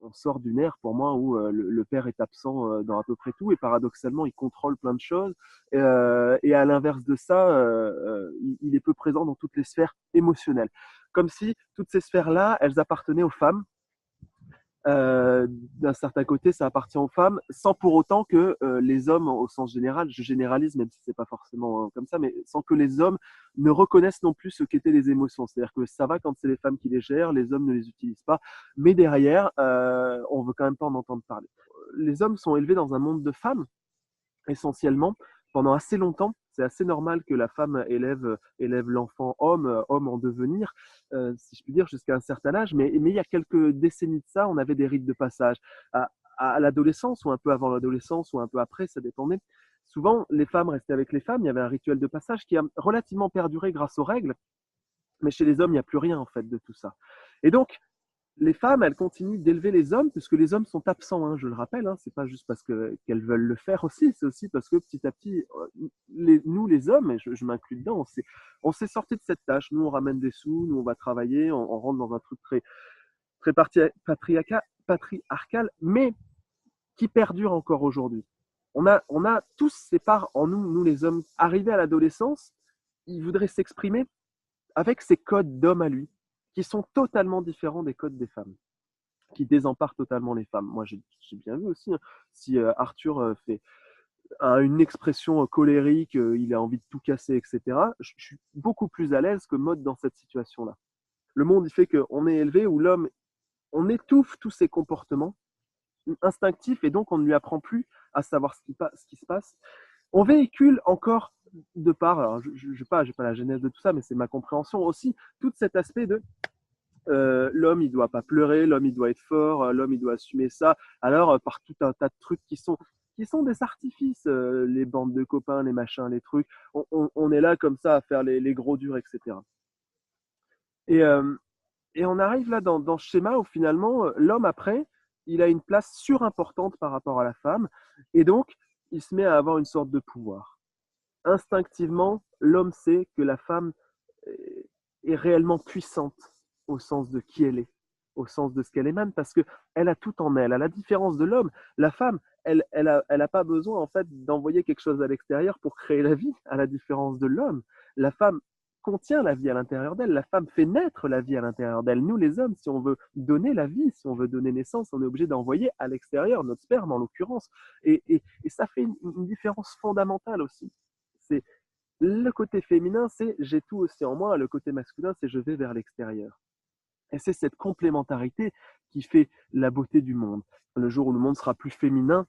on sort d'une ère pour moi où le père est absent dans à peu près tout et paradoxalement il contrôle plein de choses et à l'inverse de ça, il est peu présent dans toutes les sphères émotionnelles. Comme si toutes ces sphères-là, elles appartenaient aux femmes. D'un certain côté, ça appartient aux femmes, sans pour autant que les hommes, au sens général, je généralise, même si c'est pas forcément comme ça, mais sans que les hommes ne reconnaissent non plus ce qu'étaient les émotions. C'est-à-dire que ça va quand c'est les femmes qui les gèrent, les hommes ne les utilisent pas, mais derrière, on veut quand même pas en entendre parler. Les hommes sont élevés dans un monde de femmes, essentiellement, pendant assez longtemps. C'est assez normal que la femme élève l'enfant homme, homme en devenir, si je puis dire, jusqu'à un certain âge. Mais il y a quelques décennies de ça, on avait des rites de passage. À l'adolescence, ou un peu avant l'adolescence, ou un peu après, ça dépendait. Souvent, les femmes restaient avec les femmes. Il y avait un rituel de passage qui a relativement perduré grâce aux règles. Mais chez les hommes, il n'y a plus rien, en fait, de tout ça. Et donc, les femmes, elles continuent d'élever les hommes, puisque les hommes sont absents, hein, je le rappelle. Hein, c'est pas juste parce qu'elles veulent le faire aussi, c'est aussi parce que petit à petit, nous les hommes, et je m'inclus dedans, on s'est sorti de cette tâche. Nous, on ramène des sous, nous, on va travailler, on rentre dans un truc très, très patriarcal, mais qui perdure encore aujourd'hui. On a tous ces parts en nous, nous les hommes. Arrivés à l'adolescence, ils voudraient s'exprimer avec ses codes d'homme à lui, qui sont totalement différents des codes des femmes, qui désemparent totalement les femmes. Moi, j'ai bien vu aussi, hein, si Arthur a une expression colérique, il a envie de tout casser, etc., je suis beaucoup plus à l'aise que Maud dans cette situation-là. Le monde, il fait qu'on est élevé où l'homme, on étouffe tous ses comportements instinctifs et donc on ne lui apprend plus à savoir ce qui se passe. On véhicule encore de part, alors je n'ai pas la genèse de tout ça, mais c'est ma compréhension aussi, tout cet aspect de l'homme il doit pas pleurer, l'homme il doit être fort, l'homme il doit assumer ça. Alors par tout un tas de trucs qui sont des artifices, les bandes de copains, les machins, les trucs. On est là comme ça à faire les gros durs, etc. Et, euh, et on arrive là dans ce schéma où finalement l'homme après, il a une place surimportante par rapport à la femme et donc il se met à avoir une sorte de pouvoir. Instinctivement, l'homme sait que la femme est réellement puissante au sens de qui elle est, au sens de ce qu'elle émane, parce qu'elle a tout en elle. À la différence de l'homme, la femme, elle a pas besoin en fait d'envoyer quelque chose à l'extérieur pour créer la vie. À la différence de l'homme, la femme contient la vie à l'intérieur d'elle. La femme fait naître la vie à l'intérieur d'elle. Nous, les hommes, si on veut donner la vie, si on veut donner naissance, on est obligé d'envoyer à l'extérieur notre sperme, en l'occurrence. Et ça fait une différence fondamentale aussi. C'est le côté féminin, c'est j'ai tout aussi en moi. Le côté masculin, c'est je vais vers l'extérieur. Et c'est cette complémentarité qui fait la beauté du monde. Le jour où le monde sera plus féminin,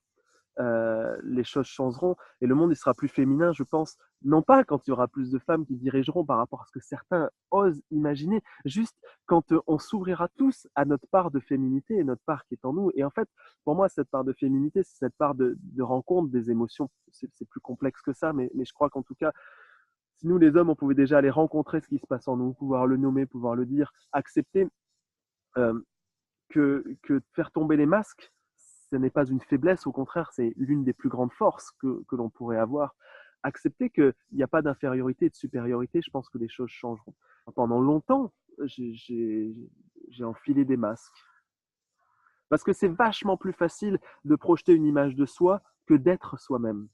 les choses changeront et le monde il sera plus féminin, je pense, non pas quand il y aura plus de femmes qui dirigeront par rapport à ce que certains osent imaginer, juste quand on s'ouvrira tous à notre part de féminité et notre part qui est en nous. Et en fait, pour moi, cette part de féminité, c'est cette part de rencontre des émotions. C'est plus complexe que ça, mais je crois qu'en tout cas, si nous, les hommes, on pouvait déjà aller rencontrer ce qui se passe en nous, pouvoir le nommer, pouvoir le dire, accepter euh, que faire tomber les masques, ce n'est pas une faiblesse, au contraire, c'est l'une des plus grandes forces que l'on pourrait avoir. Accepter qu'il n'y a pas d'infériorité et de supériorité, je pense que les choses changeront. Pendant longtemps, j'ai enfilé des masques. Parce que c'est vachement plus facile de projeter une image de soi que d'être soi-même.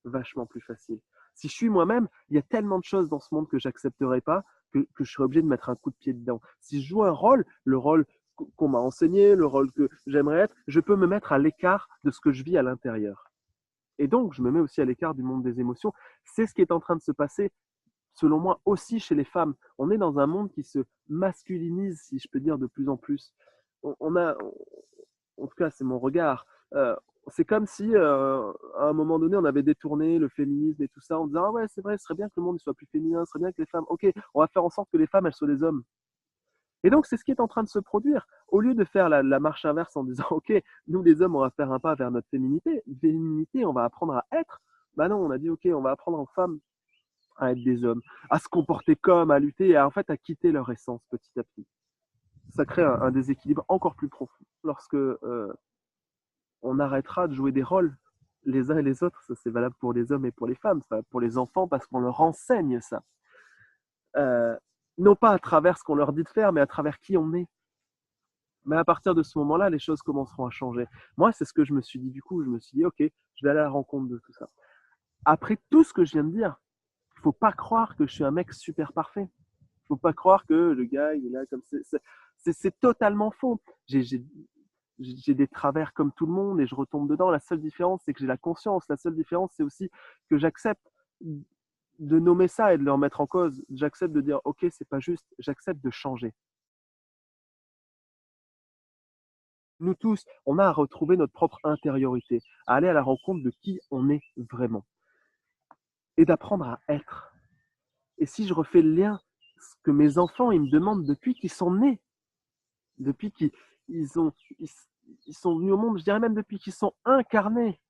Vachement plus facile. Si je suis moi-même, il y a tellement de choses dans ce monde que j'accepterai pas que je serai obligé de mettre un coup de pied dedans. Si je joue un rôle, le rôle qu'on m'a enseigné, le rôle que j'aimerais être, je peux me mettre à l'écart de ce que je vis à l'intérieur. Et donc, je me mets aussi à l'écart du monde des émotions. C'est ce qui est en train de se passer, selon moi, aussi chez les femmes. On est dans un monde qui se masculinise, si je peux dire, de plus en plus. On a, en tout cas, c'est mon regard. C'est comme si, à un moment donné, on avait détourné le féminisme et tout ça en disant ah ouais, c'est vrai, ce serait bien que le monde soit plus féminin, ce serait bien que les femmes. Ok, on va faire en sorte que les femmes, elles soient des hommes. Et donc, c'est ce qui est en train de se produire. Au lieu de faire la marche inverse en disant ok, nous les hommes, on va faire un pas vers notre féminité, on va apprendre à être. Bah non, on a dit ok, on va apprendre aux femmes à être des hommes, à se comporter comme, à lutter et en fait à quitter leur essence petit à petit. Ça crée un déséquilibre encore plus profond lorsque on arrêtera de jouer des rôles les uns et les autres. Ça, c'est valable pour les hommes et pour les femmes, c'est valable pour les enfants parce qu'on leur enseigne ça. Euh, non pas à travers ce qu'on leur dit de faire, mais à travers qui on est. Mais à partir de ce moment-là, les choses commenceront à changer. Moi, c'est ce que je me suis dit du coup. Je me suis dit, ok, je vais aller à la rencontre de tout ça. Après tout ce que je viens de dire, il faut pas croire que je suis un mec super parfait. Il faut pas croire que le gars, il est là comme c'est totalement faux. J'ai des travers comme tout le monde et je retombe dedans. La seule différence, c'est que j'ai la conscience. La seule différence, c'est aussi que j'accepte de nommer ça et de le remettre en cause. J'accepte de dire, ok, c'est pas juste. J'accepte de changer. Nous tous, on a à retrouver notre propre intériorité, à aller à la rencontre de qui on est vraiment et d'apprendre à être. Et si je refais le lien, ce que mes enfants, ils me demandent depuis qu'ils sont nés, depuis qu'ils ils ont, ils, ils sont venus au monde, je dirais même depuis qu'ils sont incarnés,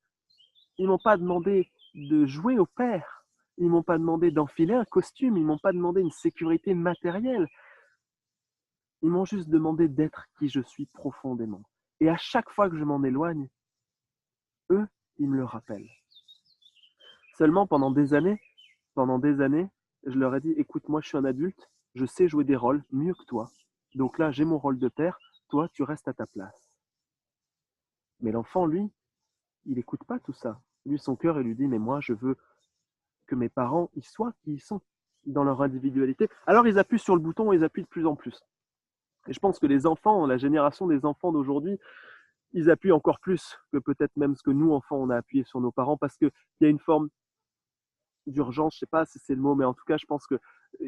ils m'ont pas demandé de jouer au père, ils m'ont pas demandé d'enfiler un costume, ils m'ont pas demandé une sécurité matérielle, ils m'ont juste demandé d'être qui je suis profondément. Et à chaque fois que je m'en éloigne, eux, ils me le rappellent. Seulement pendant des années, je leur ai dit, écoute, moi je suis un adulte, je sais jouer des rôles mieux que toi. Donc là, j'ai mon rôle de père, toi, tu restes à ta place. Mais l'enfant, lui, il n'écoute pas tout ça. Lui, son cœur, il lui dit, mais moi, je veux que mes parents, ils soient qui ils sont, dans leur individualité. Alors, ils appuient sur le bouton, ils appuient de plus en plus. Et je pense que les enfants, la génération des enfants d'aujourd'hui, ils appuient encore plus que peut-être même ce que nous, enfants, on a appuyé sur nos parents, parce qu'il y a une forme d'urgence, je sais pas si c'est le mot, mais en tout cas, je pense que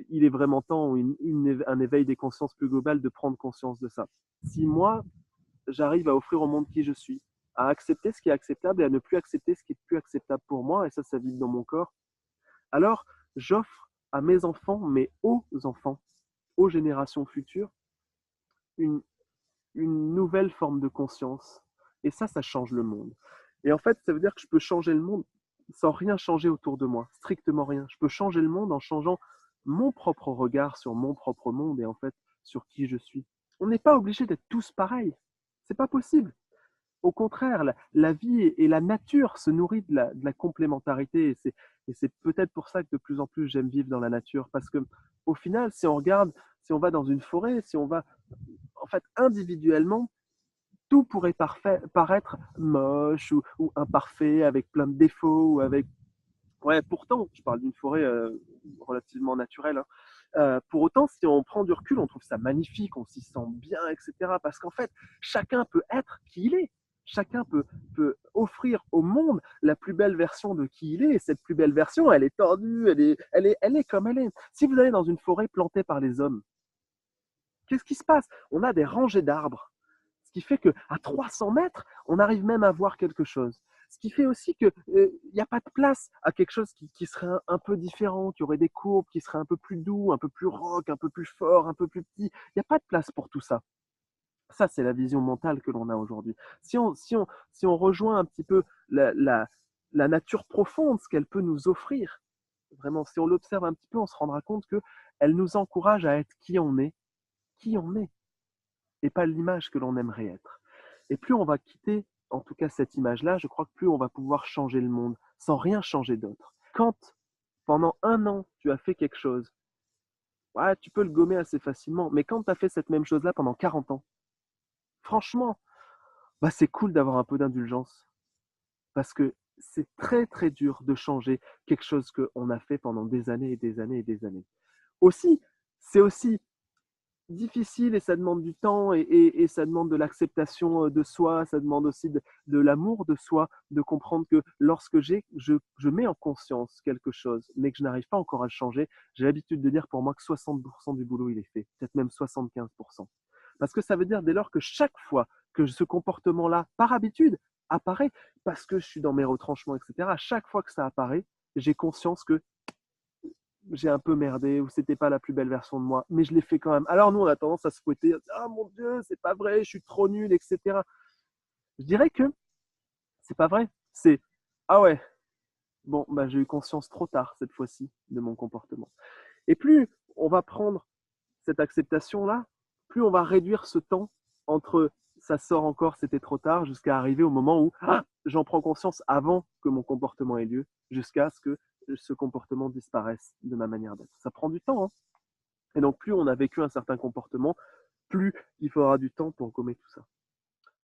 il est vraiment temps, un éveil des consciences plus global de prendre conscience de ça. Si moi, j'arrive à offrir au monde qui je suis, à accepter ce qui est acceptable et à ne plus accepter ce qui est plus acceptable pour moi, et ça vibre dans mon corps, alors j'offre à mes enfants, mais aux enfants, aux générations futures, une, une nouvelle forme de conscience. Et ça change le monde. Et en fait, ça veut dire que je peux changer le monde sans rien changer autour de moi, strictement rien. Je peux changer le monde en changeant mon propre regard sur mon propre monde et en fait sur qui je suis. On n'est pas obligé d'être tous pareils. C'est pas possible. Au contraire, la vie et la nature se nourrit de la complémentarité. Et c'est peut-être pour ça que de plus en plus j'aime vivre dans la nature. Parce que au final, si on regarde, si on va dans une forêt, si on va en fait individuellement, tout pourrait paraître moche ou imparfait, avec plein de défauts, ou avec... Ouais, pourtant, je parle d'une forêt relativement naturelle, hein. Pour autant, si on prend du recul, on trouve ça magnifique, on s'y sent bien, etc. Parce qu'en fait, chacun peut être qui il est. Chacun peut offrir au monde la plus belle version de qui il est. Et cette plus belle version, elle est tordue, elle est comme elle est. Si vous allez dans une forêt plantée par les hommes, qu'est-ce qui se passe? On a des rangées d'arbres, ce qui fait qu'à 300 mètres, on arrive même à voir quelque chose. Ce qui fait aussi qu'il n'y a pas de place à quelque chose qui serait un peu différent, qui aurait des courbes, qui serait un peu plus doux, un peu plus rock, un peu plus fort, un peu plus petit. Il n'y a pas de place pour tout ça. Ça, c'est la vision mentale que l'on a aujourd'hui. Si on rejoint un petit peu la nature profonde, ce qu'elle peut nous offrir, vraiment, si on l'observe un petit peu, on se rendra compte qu'elle nous encourage à être qui on est, et pas l'image que l'on aimerait être. Et plus on va quitter, en tout cas cette image-là, je crois que plus on va pouvoir changer le monde sans rien changer d'autre. Quand pendant un an, tu as fait quelque chose, ouais, tu peux le gommer assez facilement, mais quand tu as fait cette même chose-là pendant 40 ans, franchement, bah c'est cool d'avoir un peu d'indulgence, parce que c'est très très dur de changer quelque chose qu'on a fait pendant des années et des années et des années. Aussi, c'est aussi difficile et ça demande du temps et ça demande de l'acceptation de soi, ça demande aussi de l'amour de soi, de comprendre que lorsque je mets en conscience quelque chose, mais que je n'arrive pas encore à le changer, j'ai l'habitude de dire pour moi que 60% du boulot il est fait, peut-être même 75%. Parce que ça veut dire dès lors que chaque fois que ce comportement-là, par habitude, apparaît, parce que je suis dans mes retranchements, etc., à chaque fois que ça apparaît, j'ai conscience que j'ai un peu merdé ou c'était pas la plus belle version de moi, mais je l'ai fait quand même. Alors nous, on a tendance à se fouetter, ah mon Dieu, c'est pas vrai, je suis trop nul, etc. Je dirais que c'est pas vrai. C'est ah ouais, bon, bah j'ai eu conscience trop tard cette fois-ci de mon comportement. Et plus on va prendre cette acceptation-là, plus on va réduire ce temps entre ça sort encore, c'était trop tard, jusqu'à arriver au moment où j'en prends conscience avant que mon comportement ait lieu, jusqu'à ce que ce comportement disparaisse de ma manière d'être. Ça prend du temps, hein. Et donc, plus on a vécu un certain comportement, plus faudra du temps pour gommer tout ça.